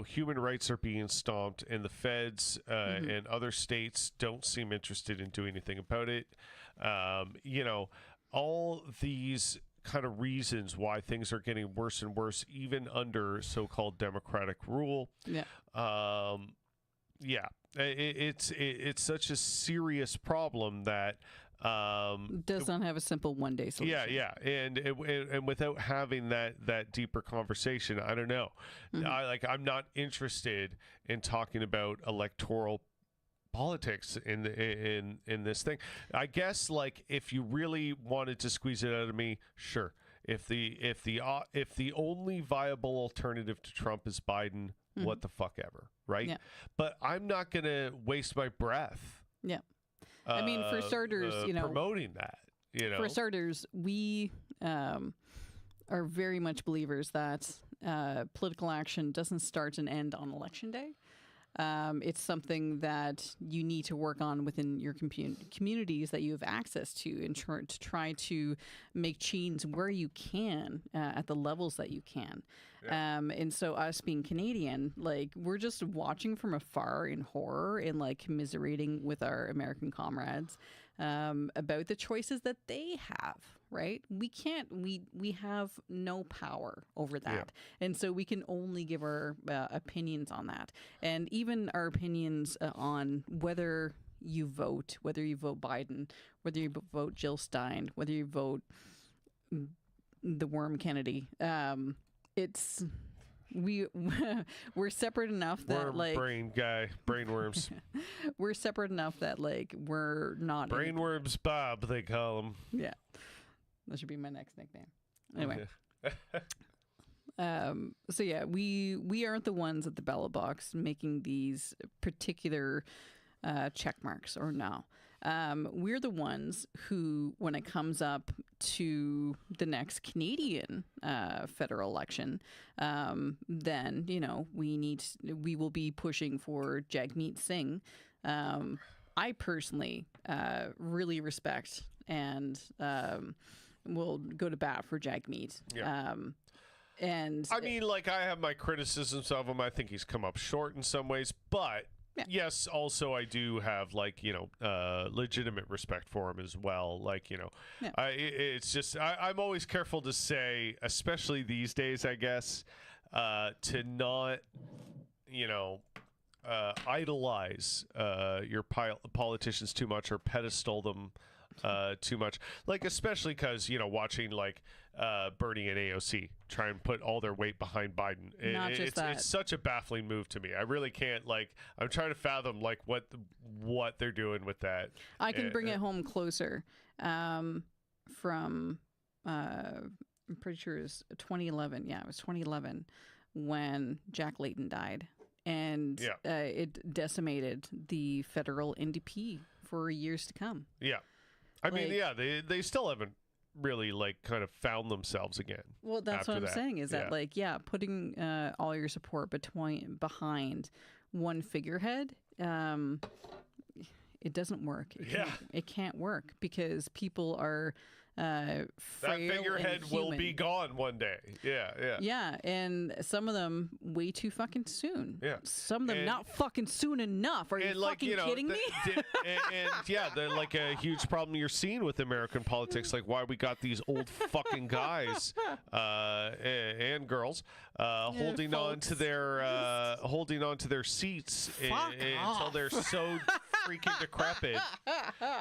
human rights are being stomped, and the feds and other states don't seem interested in doing anything about it. All these kind of reasons why things are getting worse and worse, even under so-called democratic rule. It's such a serious problem that does not have a simple one-day solution. And without having that deeper conversation, I don't know. I'm not interested in talking about electoral politics in this thing. I guess, like, if you really wanted to squeeze it out of me, sure. If the only viable alternative to Trump is Biden, what the fuck ever, right? Yeah. But I'm not gonna waste my breath. Yeah. I mean, for starters, promoting that. For starters, we are very much believers that political action doesn't start and end on election day. It's something that you need to work on within your communities that you have access to, and to try to make change where you can at the levels that you can. Yeah. And so us being Canadian, like, we're just watching from afar in horror and like commiserating with our American comrades about the choices that they have. Right? We can't. We have no power over that, and so we can only give our opinions on that, and even our opinions on whether you vote Biden, whether you vote Jill Stein, whether you vote the Worm Kennedy. It's we're separate enough that brain worms. We're separate enough that like we're not brainworms. Bob, they call him. Yeah. That should be my next nickname. Anyway. So yeah, we aren't the ones at the ballot box making these particular check marks or no. We're the ones who, when it comes up to the next Canadian federal election, then, you know, we will be pushing for Jagmeet Singh. I personally really respect and will go to bat for Jagmeet. Yeah. And I mean, like, I have my criticisms of him. I think he's come up short in some ways, but yes, also I do have, like, you know, legitimate respect for him as well. Like, you know, it's just I'm always careful to say, especially these days, I guess, to not, you know, idolize your politicians too much or pedestal them too much, like, especially because, you know, watching like Bernie and AOC try and put all their weight behind Biden, it's such a baffling move to me. I really can't, like, I'm trying to fathom like what they're doing with that. I can bring it home closer from I'm pretty sure it was 2011. Yeah, it was 2011 when Jack Layton died, and it decimated the federal NDP for years to come. Yeah. I mean, yeah, they still haven't really, like, kind of found themselves again. Well, that's what I'm saying is that, like, putting all your support behind one figurehead, it doesn't work. It can't work because people are frail. That figurehead will be gone one day. Yeah, and some of them way too fucking soon. Yeah, some of them not fucking soon enough. Are you fucking kidding me? They're like a huge problem you're seeing with American politics. Like, why we got these old fucking guys and girls holding on to their seats until they're so freaking decrepit,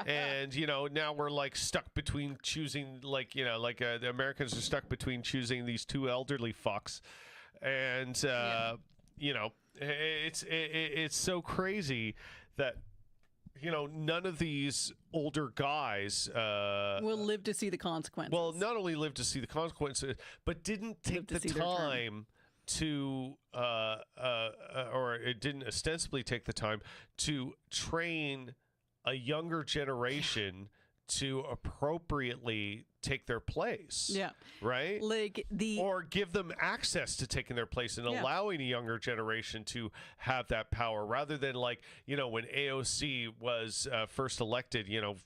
and, you know, now we're like stuck between choosing, like, you know, like the Americans are stuck between choosing these two elderly fucks, and you know, it's so crazy that, you know, none of these older guys will live to see the consequences. Well, not only live to see the consequences, but didn't take the time to or it didn't ostensibly take the time to train a younger generation to appropriately take their place. Yeah. Right? Like or give them access to taking their place and allowing a younger generation to have that power, rather than, like, you know, when AOC was first elected, you know,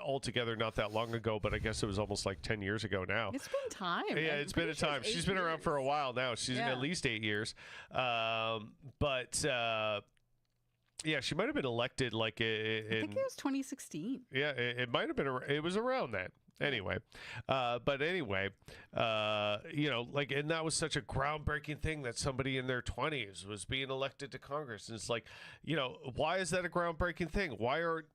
altogether not that long ago, but I guess it was almost like 10 years ago now. It's been time. Yeah, it's been a time. She's been around for a while now. She's at least 8 years. Yeah, she might have been elected like I think it was 2016. Yeah, it might have been. It was around that. Anyway, you know, like, and that was such a groundbreaking thing that somebody in their 20s was being elected to Congress. And it's like, you know, why is that a groundbreaking thing? Why are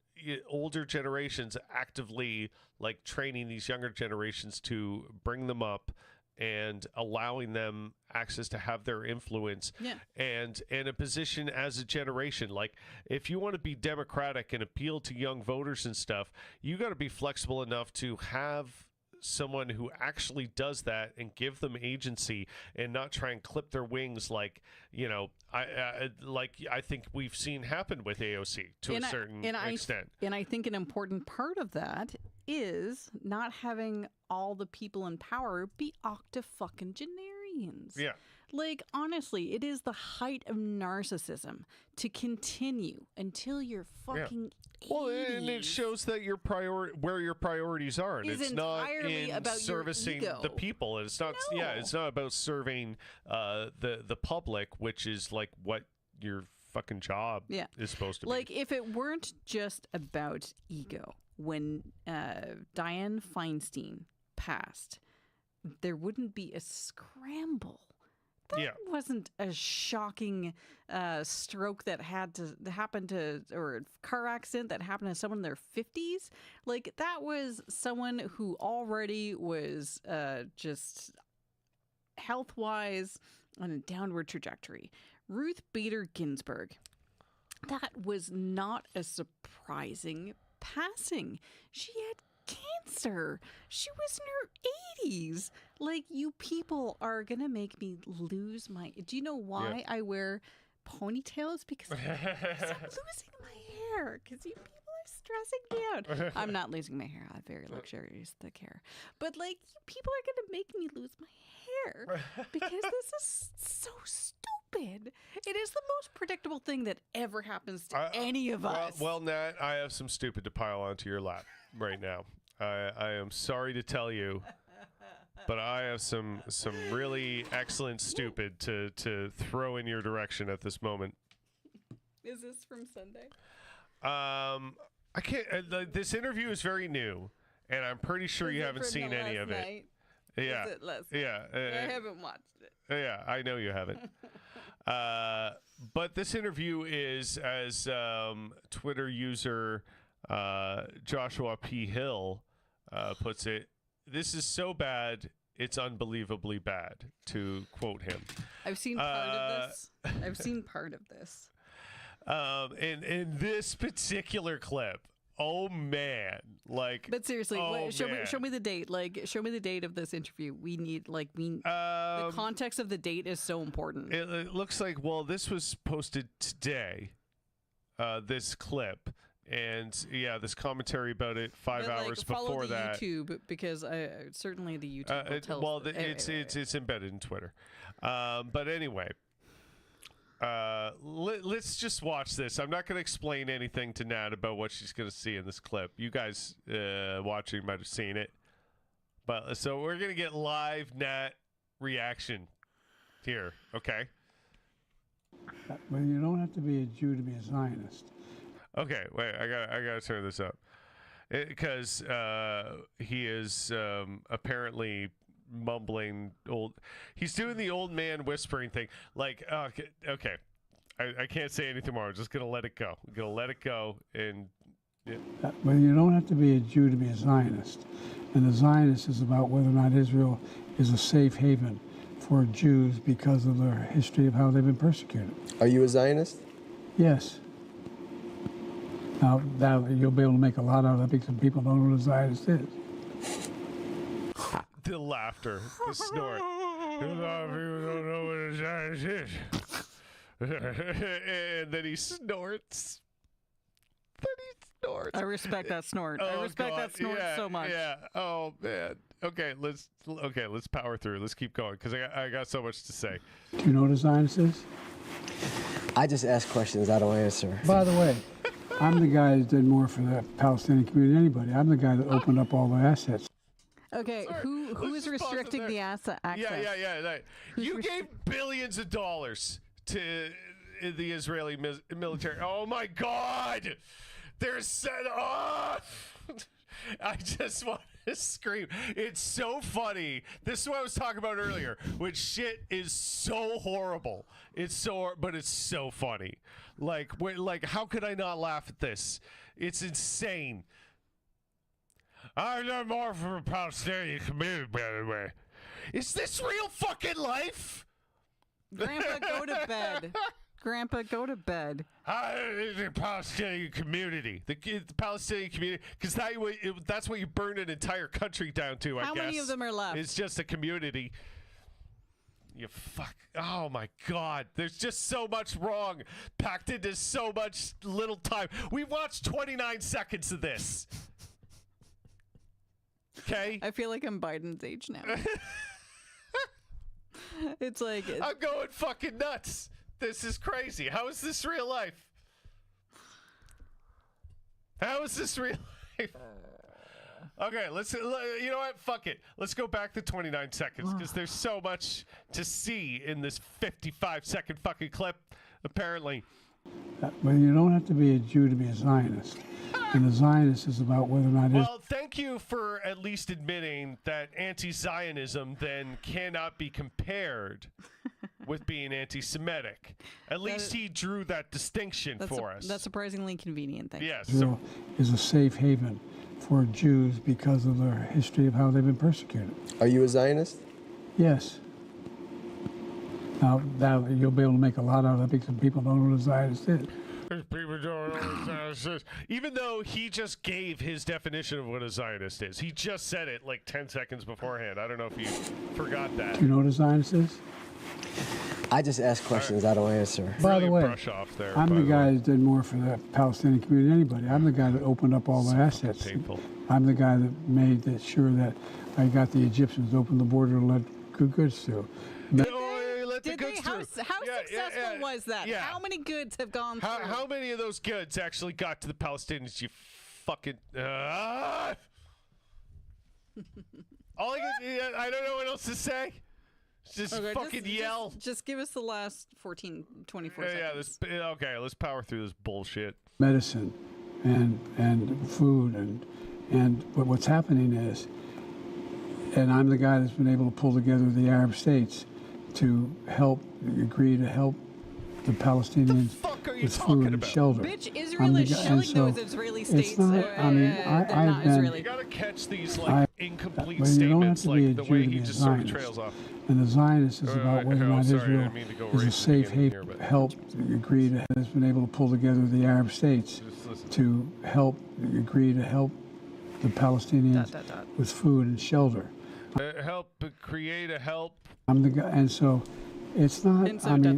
older generations actively, like, training these younger generations to bring them up and allowing them access to have their influence and a position as a generation? Like, if you want to be democratic and appeal to young voters and stuff, you got to be flexible enough to have someone who actually does that and give them agency and not try and clip their wings, like, you know, I think we've seen happen with AOC to a certain extent. And I think an important part of that is not having all the people in power be octofucking-genarians. Yeah. Like, honestly, it is the height of narcissism to continue until you're fucking 80s. Well, and it shows that where your priorities are, and it's not in about servicing the people. And it's not. No. Yeah, it's not about serving the public, which is like what you're fucking job Yeah. is supposed to be. Like, if it weren't just about ego, when Dianne Feinstein passed, there wouldn't be a scramble. That wasn't a shocking stroke that had to happen to, or car accident that happened to someone in their 50s. Like, that was someone who already was just health-wise on a downward trajectory. Ruth Bader Ginsburg, that was not a surprising passing. She had cancer. She was in her 80s. Like, you people are going to make me lose my... Do you know why I wear ponytails? Because I'm losing my hair. Because you people are stressing me out. I'm not losing my hair. I have very luxurious thick hair. But, like, you people are going to make me lose my hair. Because this is so stupid. It is the most predictable thing that ever happens to any of us. Well, Nat, I have some stupid to pile onto your lap right now. I am sorry to tell you, but I have some really excellent stupid to throw in your direction at this moment. Is this from Sunday? I can't. This interview is very new, and I'm pretty sure you haven't seen any of it. Yeah, I haven't watched it. Yeah, I know you haven't. But this interview is, as Twitter user Joshua P. Hill puts it, this is so bad, it's unbelievably bad, to quote him. I've seen part of this. In this particular clip, oh man, like. But seriously, show me the date. Like, show me the date of this interview. We need the context of the date is so important. It looks like, well, this was posted today. This clip. And this commentary about it 5 hours before that. YouTube, because certainly the YouTube will tell. Well, it's embedded in Twitter. But anyway, let's just watch this. I'm not going to explain anything to Nat about what she's going to see in this clip. You guys watching might have seen it, but so we're going to get live Nat reaction here. Okay. Well, you don't have to be a Jew to be a Zionist. Okay, wait. I gotta turn this up because he is apparently mumbling He's doing the old man whispering thing. Like, okay, I can't say anything more. I'm just gonna let it go. I'm gonna let it go. And well, you don't have to be a Jew to be a Zionist, and the Zionist is about whether or not Israel is a safe haven for Jews because of their history of how they've been persecuted. Are you a Zionist? Yes. Now you'll be able to make a lot out of that because people don't know what a Zionist is. The laughter, the snort. A lot of people don't know what a Zionist is. And then he snorts. I respect that snort. I respect that snort so much. Yeah. Oh man. Okay, let's power through. Let's keep going because I got so much to say. Do you know what a Zionist is? I just ask questions. I don't answer. By the way, I'm the guy that did more for the Palestinian community than anybody. I'm the guy that opened up all the assets. Okay, who is restricting the access? Yeah. You gave billions of dollars to the Israeli military. Oh my God! They're set off. I just want to scream. It's so funny. This is what I was talking about earlier, which shit is so horrible. But it's so funny. Like, how could I not laugh at this? It's insane. I've done more for the Palestinian community, by the way. Is this real fucking life? Grandpa, go to bed. Grandpa, go to bed. The Palestinian community. The Palestinian community. Because that's what you burned an entire country down to, I guess. How many of them are left? It's just a community. You fuck. Oh, my God. There's just so much wrong packed into so much little time. We watched 29 seconds of this. Okay? I feel like I'm Biden's age now. It's like... I'm going fucking nuts. This is crazy. How is this real life? How is this real life? Okay, you know what? Fuck it. Let's go back to 29 seconds because there's so much to see in this 55-second fucking clip, apparently. But you don't have to be a Jew to be a Zionist. And the Zionist is about whether or not Well, thank you for at least admitting that anti-Zionism then cannot be compared with being anti-Semitic. At least he drew that distinction for us. That's surprisingly convenient. Thank you. Yes. Israel is a safe haven for Jews because of their history of how they've been persecuted. Are you a Zionist? Yes. Now, you'll be able to make a lot out of that because people don't know what a Zionist is. People don't know what a Zionist is. Even though he just gave his definition of what a Zionist is. He just said it like 10 seconds beforehand. I don't know if you forgot that. Do you know what a Zionist is? I just ask questions I don't answer. By Really the way, brush off there, I'm by the the guy way. that did more for the Palestinian community than anybody. I'm the guy that opened up all the assets. painful. I'm the guy that made sure that I got the Egyptians to open the border to let goods through. Did they? How successful was that? Yeah. How many goods have gone through? How many of those goods actually got to the Palestinians? You fucking. All I don't know what else to say. Just Okay, fucking yell. Just give us the last 14, 24 seconds. Okay, let's power through this bullshit. Medicine and food but what's happening is, and I'm the guy that's been able to pull together the Arab states to agree to help the Palestinians fuck are you with talking food and about? shelter. Bitch, I'm Israel the is guy- and shelling so those Israeli states. it's not, I mean, they're I've not been, Israeli. You gotta catch these I- incomplete well, you don't have statements, to be a like the Jew way to he be a just sort of Zionist. trails off. And the Zionist is about whether or not sorry, I Israel didn't mean to go is right a to the safe beginning haven. here, but- Help agree to has been able to pull together the Arab states Just listen. to agree to help the Palestinians with food and shelter. Help create a help. I'm the guy, and so it's not. And so I mean,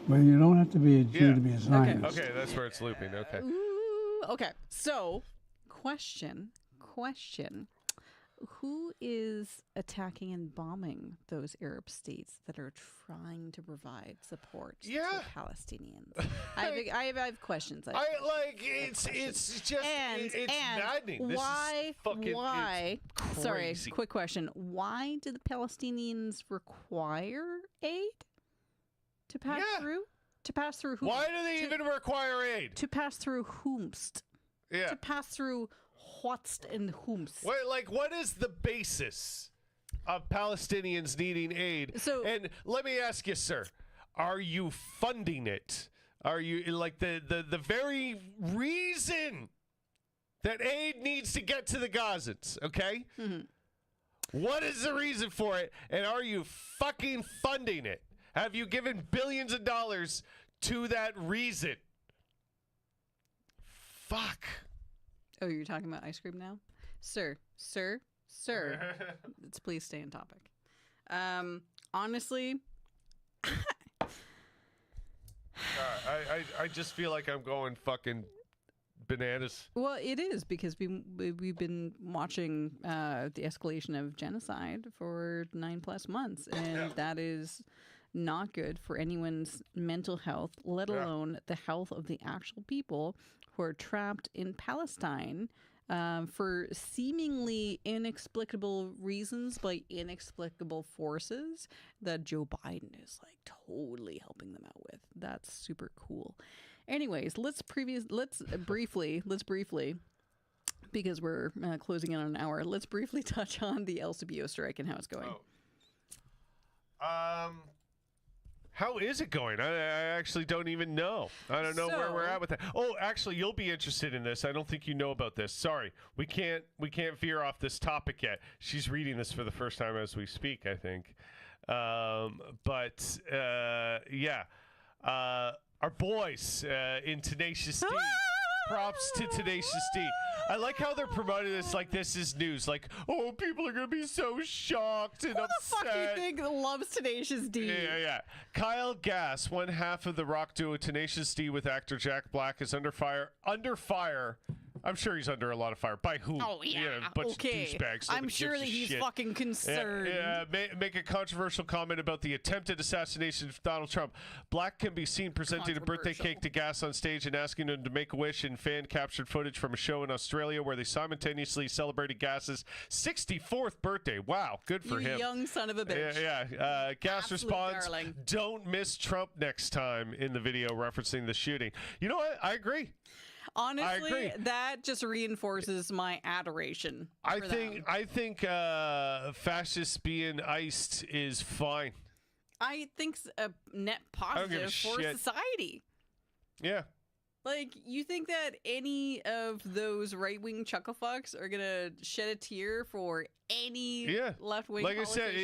well, you don't have to be a Jew Yeah. to be a Zionist. Okay, that's where it's looping. Okay. Ooh, okay. So, question. Who is attacking and bombing those Arab states that are trying to provide support Yeah. to Palestinians? I have questions. It's just it's maddening. This Why? is fucking Why? it's Sorry, crazy. quick question. Why did the Palestinians require aid to pass Yeah. through? To pass through whom? Why do they even require aid? To pass through whomst? Yeah. To pass through whatst and whomst? Wait, like, what is the basis of Palestinians needing aid? So- and let me ask you, sir, are you funding it? Are you like the very reason that aid needs to get to the Gazans? Okay. What is the reason for it? And are you fucking funding it? Have you given billions of dollars to that reason? Fuck. Oh, you're talking about ice cream now? Sir. Let's please stay on topic. Honestly, I just feel like I'm going fucking bananas. well, it is because we've been watching the escalation of genocide for 9+ months, and that is not good for anyone's mental health, let alone the health of the actual people who are trapped in Palestine for seemingly inexplicable reasons by inexplicable forces that Joe Biden is like totally helping them out with. That's super cool. Anyways, let's briefly, because we're closing in on an hour, let's briefly touch on the LCBO strike and how it's going. How is it going? I actually don't even know. I don't know where we're at with that. Oh, actually, you'll be interested in this. I don't think you know about this. Sorry, we can't veer off this topic yet. She's reading this for the first time as we speak, I think. Our boys in Tenacious D. Props to Tenacious D. I like how they're promoting this like this is news. Like, oh, people are going to be so shocked and Who the upset. fuck do you think loves Tenacious D? Yeah. Kyle Gass, one half of the rock duo Tenacious D with actor Jack Black, is under fire I'm sure he's under a lot of fire. By who? Oh, yeah. A bunch Okay. of douchebags. I'm Nobody sure gives that a he's shit. fucking concerned. Make a controversial comment about the attempted assassination of Donald Trump. Black can be seen presenting a birthday cake to Gas on stage and asking him to make a wish in fan-captured footage from a show in Australia where they simultaneously celebrated Gas's 64th birthday. Wow, good for You him. young son of a bitch. Gas Absolute responds, darling. "Don't miss Trump next time," in the video referencing the shooting. You know what? I agree. Honestly, agree. that just reinforces my adoration. I for think fascists being iced is fine. I think's a net don't give a positive for shit. society. Yeah. Like, you think that any of those right-wing chucklefucks are gonna shed a tear for any left-wing Like I said,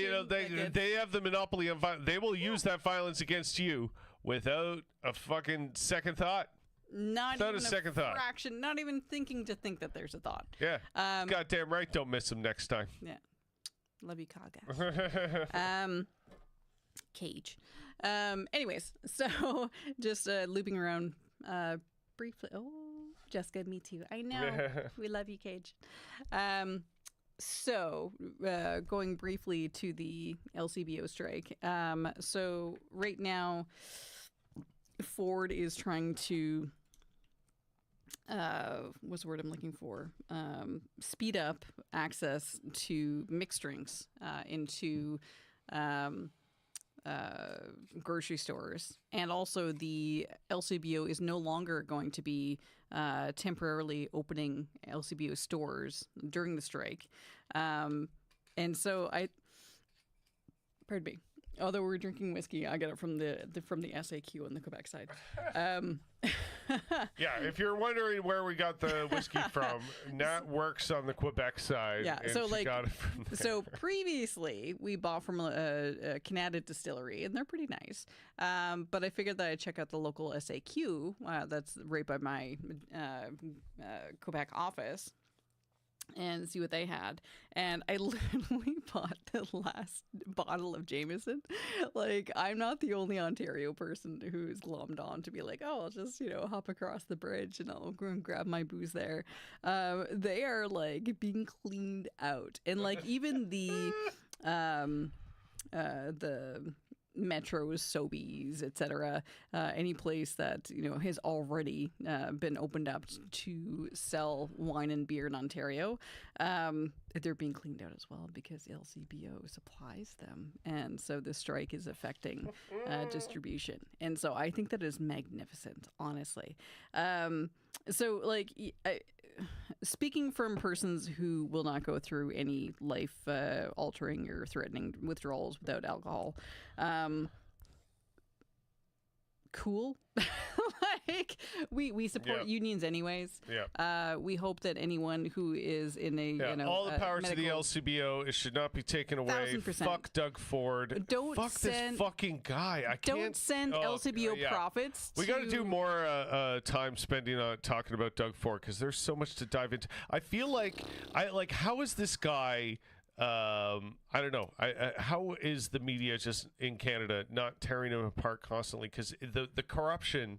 they have the monopoly on violence. They will use that violence against you without a fucking second thought. Not Without even a second thought. fraction, not even thinking to think that there's a thought. Yeah. Goddamn right, don't miss them next time. Yeah. Love you, Kaga. Cage. Anyways, so just looping around briefly. Oh, Jessica, me too. I know. We love you, Cage. So going briefly to the LCBO strike. So right now, Ford is trying to what's the word I'm looking for? Speed up access to mixed drinks into grocery stores. And also the LCBO is no longer going to be temporarily opening LCBO stores during the strike. And so pardon me. Although we're drinking whiskey, I get it from the SAQ on the Quebec side. Yeah, if you're wondering where we got the whiskey from, Nat works on the Quebec side. Yeah, and so she got it from there. so previously we bought from a Canada distillery, and they're pretty nice. But I figured that I'd check out the local SAQ that's right by my Quebec office, and see what they had. And I literally bought the last bottle of Jameson. Like, I'm not the only Ontario person who's glommed on to be like, oh, I'll just, hop across the bridge and I'll go and grab my booze there. They are like being cleaned out. And like even the Metros, Sobeys, etc., any place that has already been opened up to sell wine and beer in Ontario, they're being cleaned out as well because LCBO supplies them, and so the strike is affecting distribution. And so I think that is magnificent, honestly. So like. Speaking from persons who will not go through any life-altering or threatening withdrawals without alcohol, cool. Like we support unions anyways. Yeah. We hope that anyone who is in a all the power to the medical- LCBO. It should not be taken away. 1000%. Fuck Doug Ford. Fuck this fucking guy. I can't. Don't send LCBO profits. We got to do more time spending on talking about Doug Ford because there's so much to dive into. I feel like how is this guy? I don't know. How is the media just in Canada not tearing him apart constantly? Because the corruption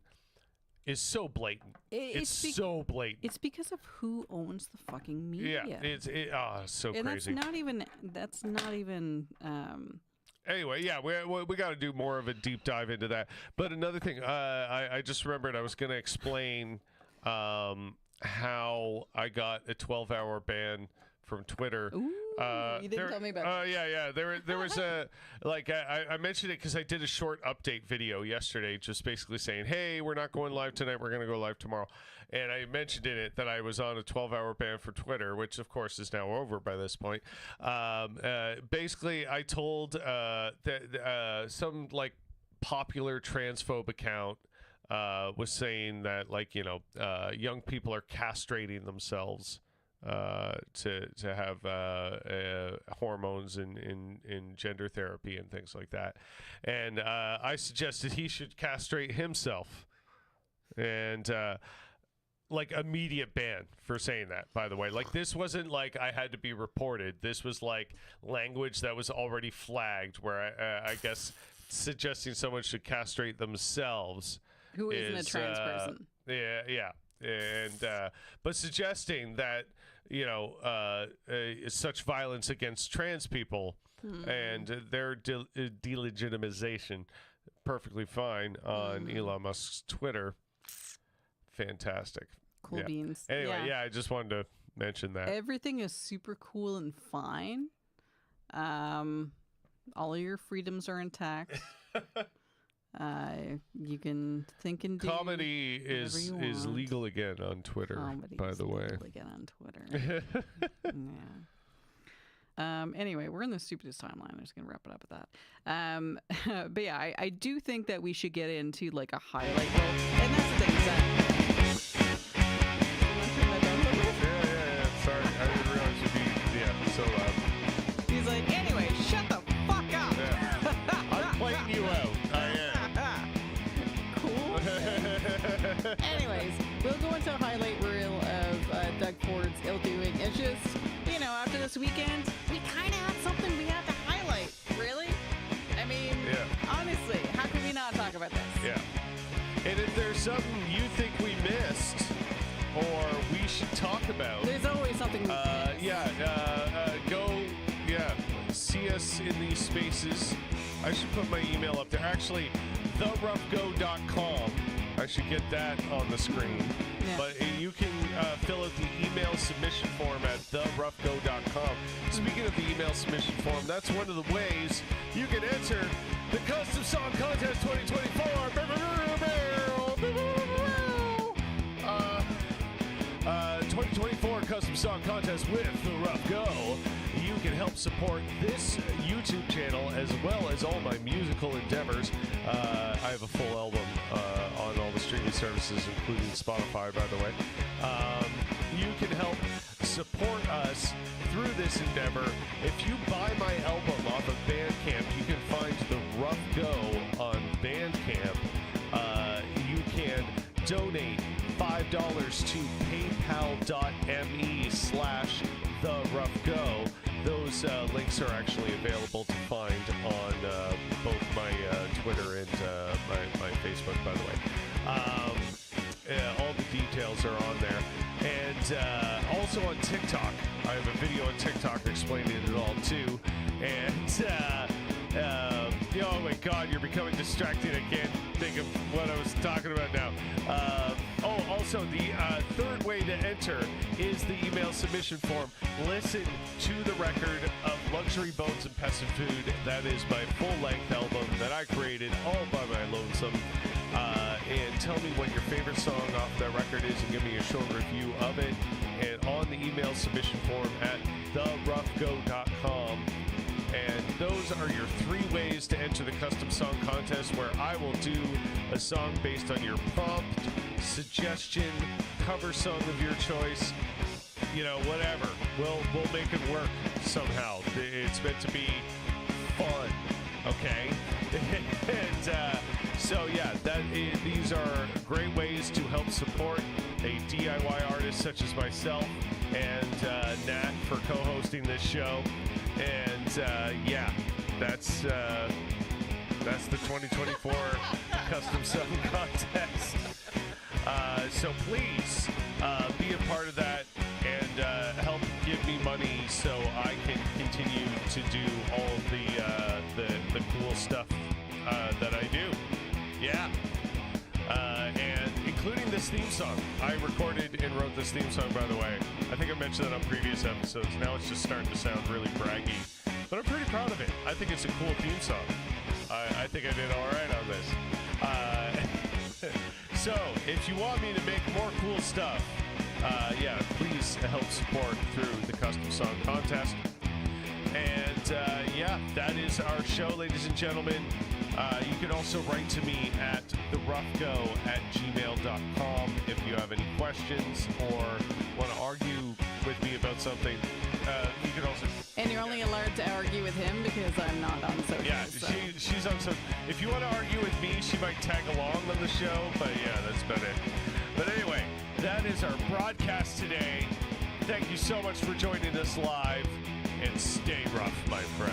is so blatant. It's so blatant. It's because of who owns the fucking media. Yeah, it's so and crazy. That's not even. Anyway, yeah, we got to do more of a deep dive into that. But another thing, I just remembered I was going to explain how I got a 12-hour ban from Twitter. Ooh, you didn't tell me about that. Yeah. There was a I mentioned it because I did a short update video yesterday, just basically saying, hey, we're not going live tonight. We're going to go live tomorrow. And I mentioned in it that I was on a 12-hour ban for Twitter, which of course is now over by this point. Basically, I told that some like popular transphobe account was saying that young people are castrating themselves to have hormones in gender therapy and things like that, and I suggested he should castrate himself, and immediate ban for saying that. By the way, this wasn't like I had to be reported. This was like language that was already flagged, where I guess suggesting someone should castrate themselves who isn't a trans person. Yeah. but suggesting that such violence against trans people and their delegitimization perfectly fine on Elon Musk's Twitter. Fantastic. Cool beans. Anyway, I just wanted to mention that. Everything is super cool and fine. All of your freedoms are intact. You can think and do. Comedy is legal again on Twitter, by the way. Legal again on Twitter. Yeah. Anyway, we're in the stupidest timeline. I'm just gonna wrap it up with that. But yeah, I do think that we should get into like a highlight reel, and that's the thing. Is that Sorry, I didn't realize you'd be so loud. He's like, anyway, shut the fuck up. Yeah. I'm playing you out. I am. Cool. Anyways, we'll go into a highlight reel of Doug Ford's ill-doing. It's just, after this weekend, we kind of had something we had to highlight. Really? I mean, honestly, how can we not talk about this? Yeah. And if there's something you think we missed or we should talk about, there's always something we missed. see us in these spaces. I should put my email up there. Actually, theroughgo.com. I should get that on the screen. Yeah. But you can fill out the email submission form at theroughgo.com. Speaking of the email submission form, that's one of the ways you can enter the Custom Song Contest 2024. 2024 Custom Song Contest with The Rough Go. You can help support this YouTube channel as well as all my musical endeavors. I have a full album on all the streaming services, including Spotify, by the way. You can help support us through this endeavor. If you buy my album off of Bandcamp, you can find The Rough Go on Bandcamp. You can donate $5 to paypal.me/theroughgo. Those links are actually available to find on both my Twitter and my Facebook, by the way. All the details are on there. And also on TikTok. I have a video on TikTok explaining it all, too. And, oh my God, you're becoming distracted. I can't think of what I was talking about now. Also, the third way to enter is the email submission form. Listen to the record of Luxury Bones and Peasant Food. That is my full-length album that I created all by my lonesome. And tell me what your favorite song off that record is and give me a short review of it. And on the email submission form at theroughgo.com. And those are your three ways to enter the Custom Song Contest, where I will do a song based on your prompt, suggestion, cover song of your choice, whatever. We'll make it work somehow. It's meant to be fun, okay? And these are great ways to help support a DIY artist such as myself and Nat for co-hosting this show. And that's the 2024 Custom Song Contest. So please be a part of that and help give me money so I can continue to do all of the cool stuff that I do. Yeah. And including this theme song. I recorded and wrote this theme song, by the way. I think I mentioned that on previous episodes. Now it's just starting to sound really braggy. But I'm pretty proud of it. I think it's a cool theme song. I think I did all right on this. So, if you want me to make more cool stuff, please help support through the Custom Song Contest. And, that is our show, ladies and gentlemen. You can also write to me at theroughgo@gmail.com if you have any questions or want to argue with me about something. You can also... And you're only allowed to argue with him because I'm not on social. Yeah, so. she's on social. If you want to argue with me, she might tag along on the show, but yeah, that's about it. But anyway, that is our broadcast today. Thank you so much for joining us live, and stay rough, my friend.